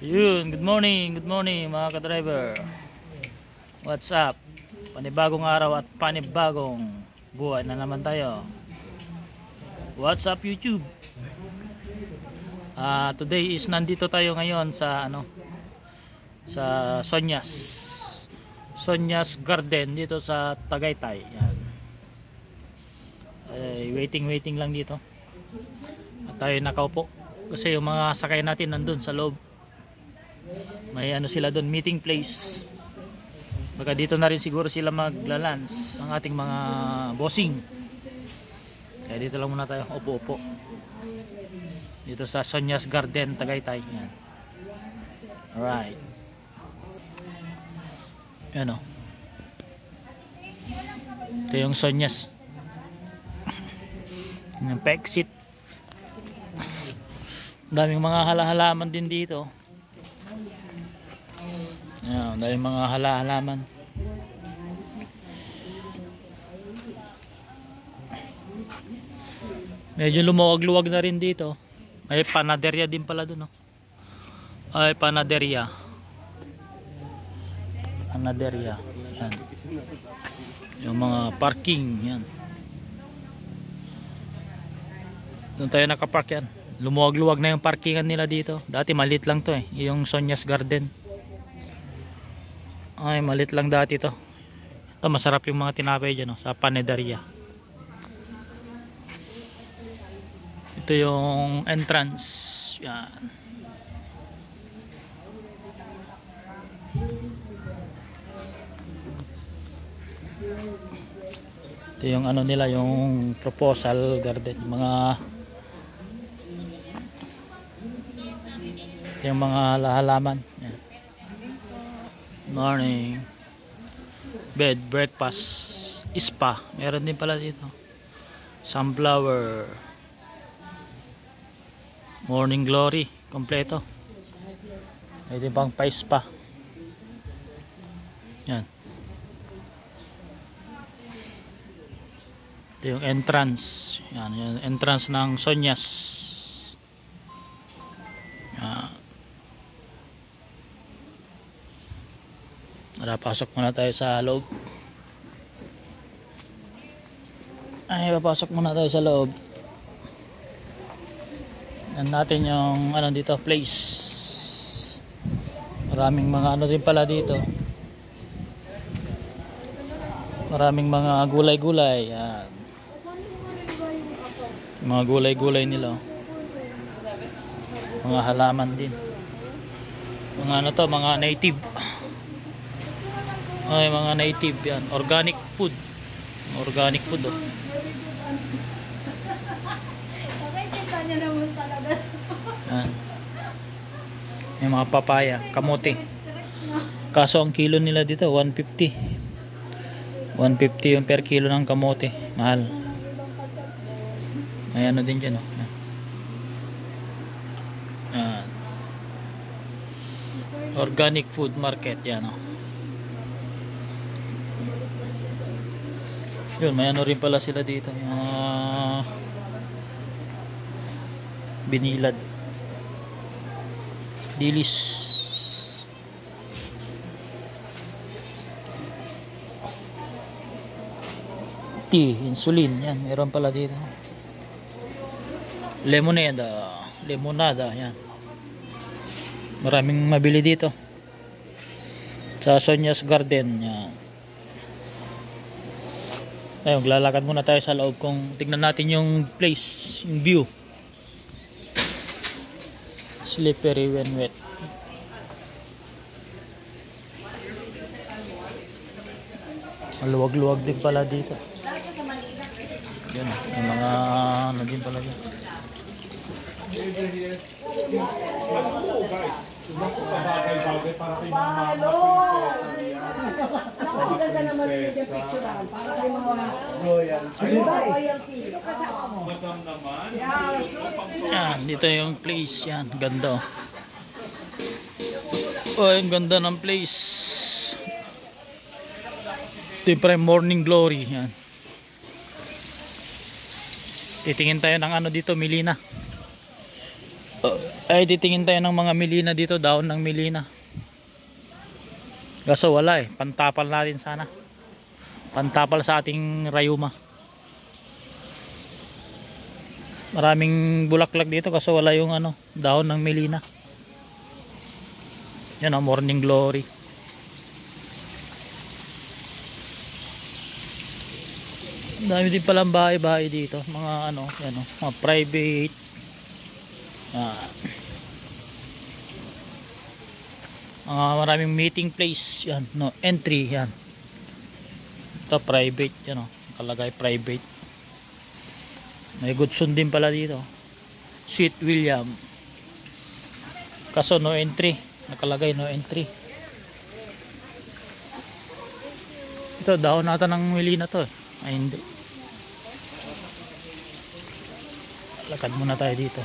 Good morning mga ka-driver. What's up? Panibagong araw at panibagong buhay na naman tayo. What's up YouTube? Today is nandito tayo ngayon sa sa Sonia's Garden dito sa Tagaytay. Yan. Waiting lang dito. At tayo nakaupo kasi yung mga sakay natin nandun sa loob. May sila doon, meeting place. Baka dito na rin siguro sila maglalans ang ating mga bossing. Kaya dito lang muna tayo, upo-upo. Dito sa Sonia's Garden, Tagaytay. Yan. Alright. Yan o. Ito yung Sonia's. Yung pa-exit. Daming mga halaman din dito. Ayan, dahil mga halaman. Medyo lumuwag-luwag na rin dito. May panaderya din pala dun, no? Ay, panaderya. Panaderya. Yan. Yung mga parking. Yan. Doon tayo nakapark yan. Lumuwag-luwag na yung parkingan nila dito. Dati maliit lang to eh. Yung Sonia's Garden. Ay, malit lang dati to. Ito, masarap yung mga tinapay dyan, no? Sa panaderia. Ito yung entrance. Yan. Ito yung nila, yung proposal garden. Ito yung mga halaman. Yan. Morning. Bed, breakfast, spa. Meron din pala dito. Sunflower. Morning glory. Kompleto. May din pang pa-spa. Yan. Ito yung entrance. Yan. Yung entrance ng Sonia's. Yan. Pasok muna tayo sa loob. Papasok muna tayo sa loob. Yan natin yung dito, place. Maraming mga din pala dito. Maraming mga gulay-gulay. Yan. Mga gulay-gulay nila. Mga halaman din. Mga mga native. Ay, mga native yan. Organic food. Organic food, oh. Yan. May mga papaya, kamote. Kaso ang kilo nila dito 150. 150 yung per kilo ng kamote. Mahal. May din dyan, oh. Yan. Organic food market, yan, oh. Yun, may rin pala sila dito. Binilad. Dilis. Tea, insulin. Yan, meron pala dito. Lemonada. Yan. Maraming mabili dito. Sa Sonia's Garden. Yan. Ayun, lalakad muna tayo sa loob kung tignan natin yung place, yung view. Slippery when wet. Maluwag-luwag din pala dito. Yan, yung mga din pala dyan. Ang ganda naman yung picturean para kay mga royalty. Kasama mo. Yan, dito yung place. Yan, ganda. Oh, yung ganda ng place. Ito yung morning glory. Yan. Titingin tayo ng dito, Milina. Ay, titingin tayo ng mga Milina dito, daon ng Milina. Kaso wala eh, pantapal natin sana. Pantapal sa ating rayuma. Maraming bulaklak dito kaso wala yung ano, daon ng Milina. Yan ang morning glory. Dami din palang bahay-bahay dito, mga ano, yan, mga private. Mga maraming meeting place, yan, no, entry, yan. Ito private, yan, nakalagay private. May Goodson din pala dito. Sweet William. Kaso no entry, nakalagay no entry. Ito daon nata ng Milina to eh. Ay hindi. Lakad muna tayo dito.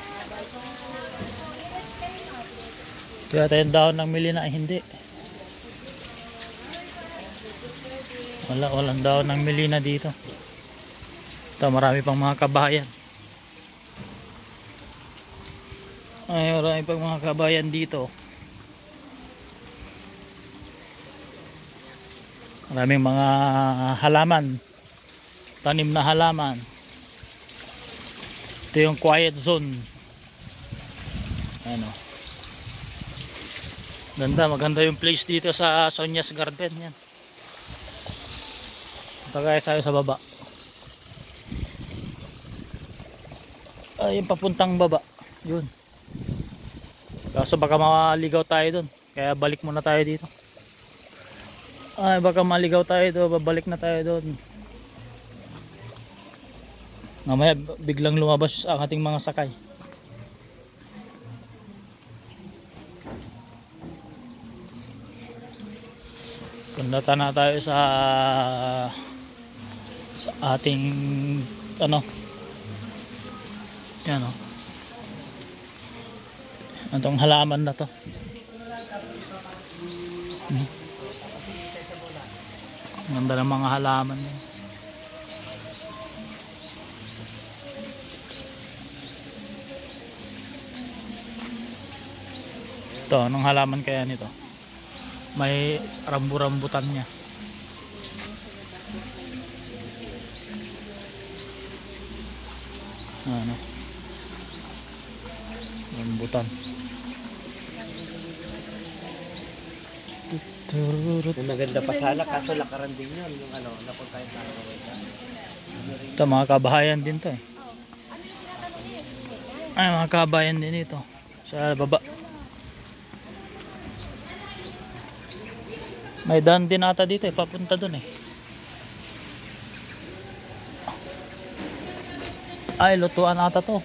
Kaya tayo daon ng Milina ay hindi. Walang daon ng Milina dito. Ito marami pang mga kabayan. Ay marami pang mga kabayan dito. Maraming mga halaman. Tanim na halaman. Ito yung quiet zone. Ano. Ganda, maganda yung place dito sa Sonia's Garden yan. Punta kaya tayo sa baba. Ay, yung papuntang baba. Yun. Kaso baka maligaw tayo dun. Kaya balik muna tayo dito. Ay, baka maligaw tayo doon. Babalik na tayo doon. Mamaya biglang lumabas ang ating mga sakay. Punta na tayo sa ating ano. Yan o. Itong halaman na to. Ganda ng mga halaman din. Ito, anong halaman kaya nito? May rambu-rambutan niya. Ano? Rambutan. May maganda pa sana kaso lakaran din yun yung ano, napunta yung tao. Ito mga kabahayan din to eh. Ay mga kabahayan din ito. Sa baba. May daan din ata dito eh. Papunta dun eh. Ay lutuan ata to.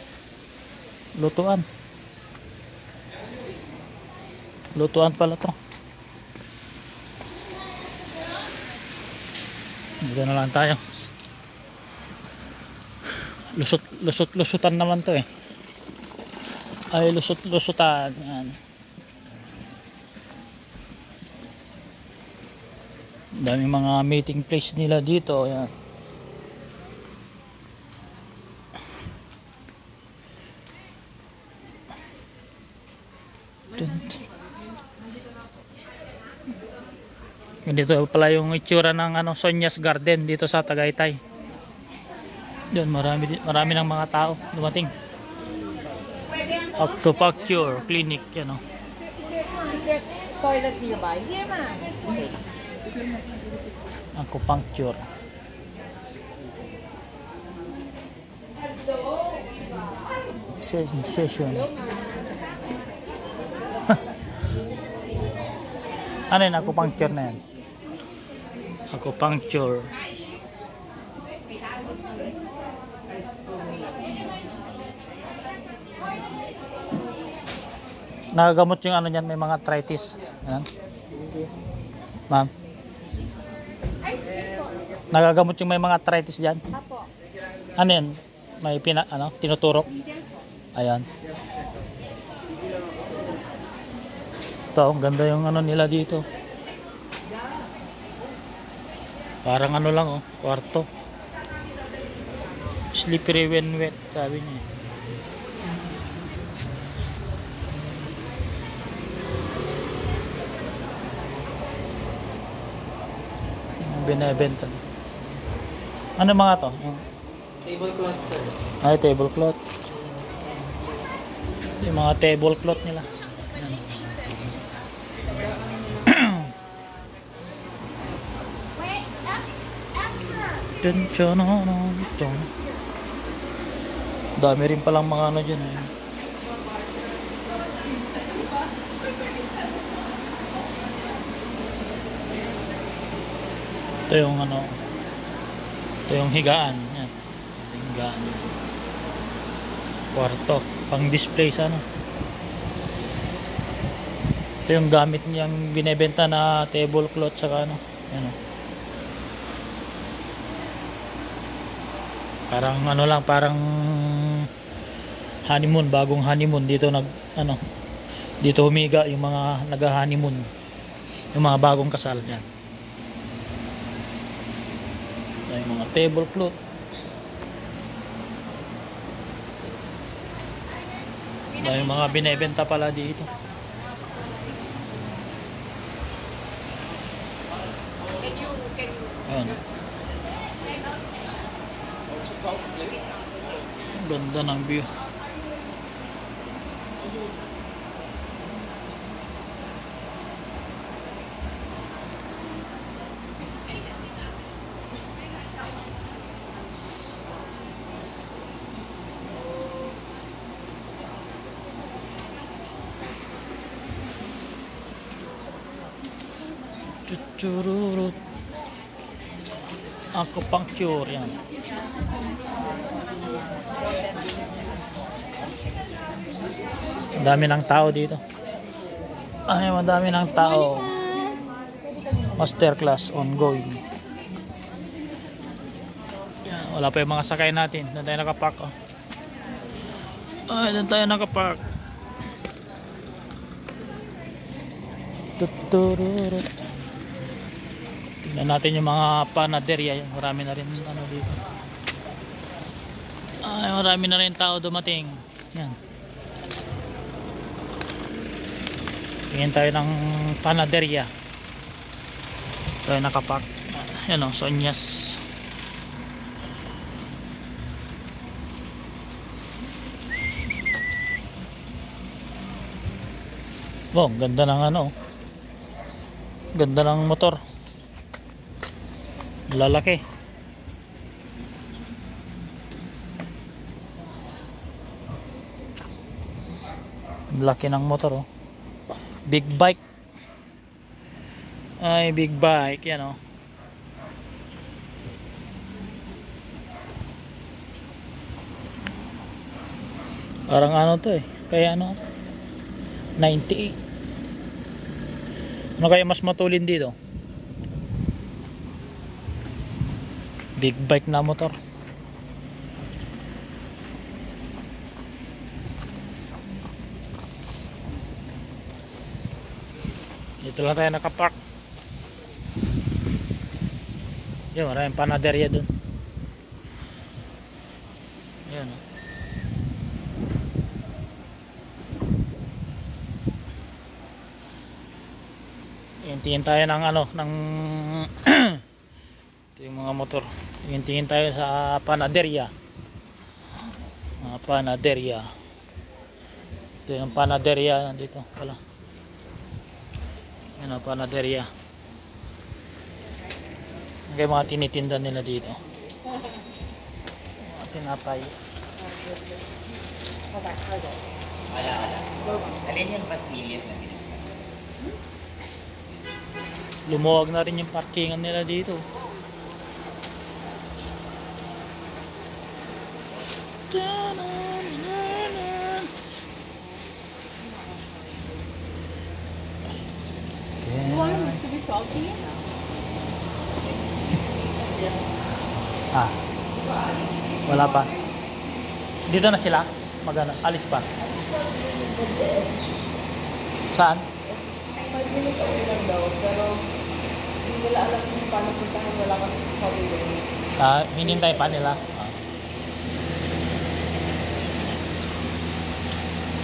Lutuan. Lutuan pala to. Dito na lang tayo. Lusutan naman to eh. Ay lusutan. Yan. Daming mga meeting place nila dito. Yan. Dito pala yung itsura ng ano, Sonia's Garden dito sa Tagaytay. Doon marami ng mga tao dumating. Acupuncture clinic, yan o. Is there toilet nearby? Here, man. Acupuncture. Session. Ano yun, acupuncture na yan? Acupuncture. Nagagamot yung ano niyan, may mga arthritis. Yan. Ma'am. Nagagamot yung may mga arthritis diyan. Ano yan? May tinuturok. Ayan. Ito, ang ganda yung ano nila dito. Parang ano lang oh, kwarto. Slippery when wet, sabi niya. binebenta. Ano mga to? Tablecloth, sir. Ay, tablecloth. Yung mga tablecloth nila. Ayan. Dun, dun, dun, dun. Dami rin palang mga ano dyan. Eh. Ito yung ano. Ito yung higaan. Yan. Ito yung higaan. Kwarto. Pang display sa ano. Ito yung gamit niyang binebenta na tablecloth saka ano. Yan o. Parang ano lang, parang honeymoon, bagong honeymoon dito dito humiga yung mga nag-honeymoon. Yung mga bagong kasal yan. Ito yung mga tablecloth. Ito yung mga binebenta pala dito. Ayan. Ganda ng view. Chuchururut. Acupuncture yan. Dami ng tao dito. Ay, madami ng tao. Masterclass ongoing. Yan, wala pa yung mga sakay natin. Doon tayo nakapark. Oh. Ay, doon tayo nakapark. Tutururut. Tingnan natin yung mga panaderya. Marami na rin ano dito. Ay, marami na rin tao dumating. Yan. Tingin tayo ng panaderya. Tayo nakapak. Yan o, Sonyas. Oh, ganda ng ano. Ganda ng motor. Lalaki. Laki ng motor oh. Big bike. Ay, big bike. Yan o. Parang ano to eh. Kaya ano? 98. Ano kaya mas matulin dito? Big bike na motor. Dito lang tayo nakapark. Yun, maraming panaderya dun. Ayan o. Tingin tayo ng ano, ng ito yung mga motor. Tingin tayo sa panaderya. Mga panaderya. Ito yung panaderya nandito pala. Yan ang panaderya. Yung mga tinitinda nila dito. Mga tinapay. Alin yung pastillas na dito? Lumuwag na rin yung parkingan nila dito. You want them to be salty? Ah. Wala pa. Dito na sila? Magana, alis pa. Saan? 5 minutes away lang daw, pero hindi nila alam kung paano puntahan, wala kasi sa Saudi. Ah, hinintay pa nila. Ah.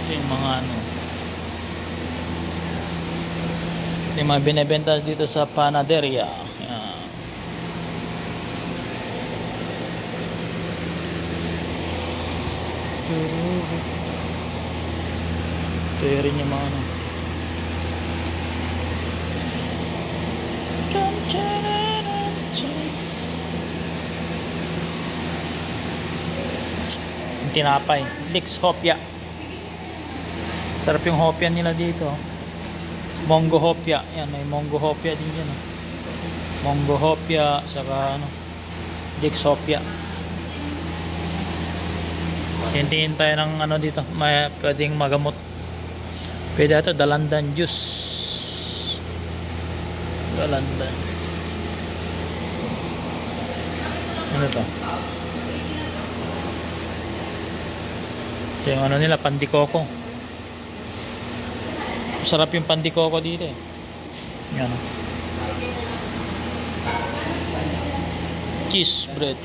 Ito yung mga ano. Ito yung mga binibenta dito sa panaderya. Yan. Ito rin yung mga ano. Yung tinapay. Dix Hopia. Sarap yung hopia nila dito. Mongo hopia. Yan, may mongo hopia din yan. Mongo hopia, saka ano, Dix Hopia. Tingin tayo ng ano dito, may pwedeng magamot. Pwede ito, dalandan juice. Dalandan. Ano to? Ito yung ano nila, pandikoko. Sarap yung pandikoko dito eh. Yan. Cheese bread.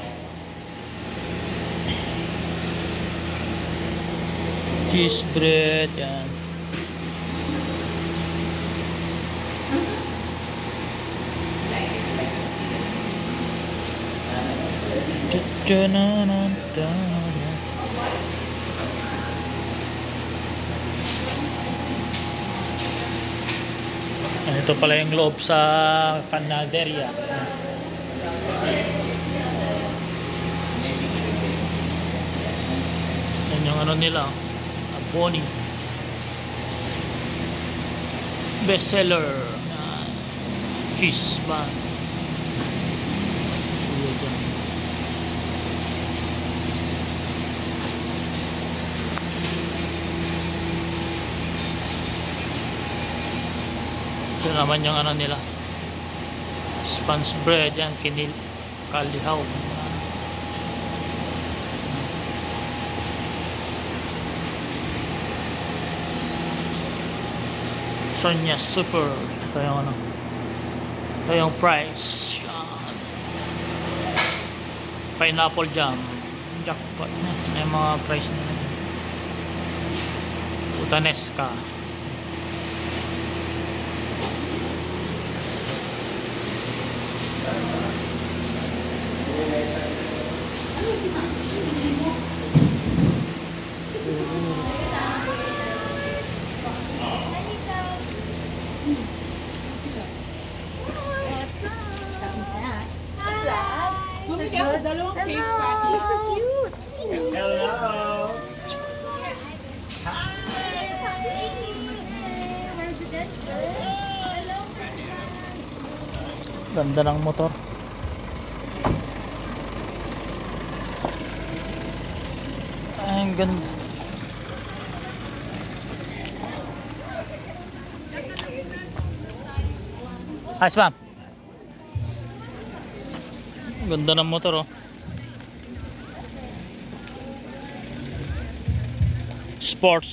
Cheese bread, yan. Ito pala yung loob sa panaderia. Yan yung ano nila, Boni bestseller na cheese bun. Ito naman yung ano nila, sponge bread, yan, kinil kalihaw. Sonia Super. Ito yung ano, ito yung price. Pineapple jam, jackpot na. May mga price na Utanesca. Dalawang cake patty. It's so cute. Hello! Ganda ng motor. Ay, ang ganda. Ayos ma'am. Ganda ng motor oh. Sports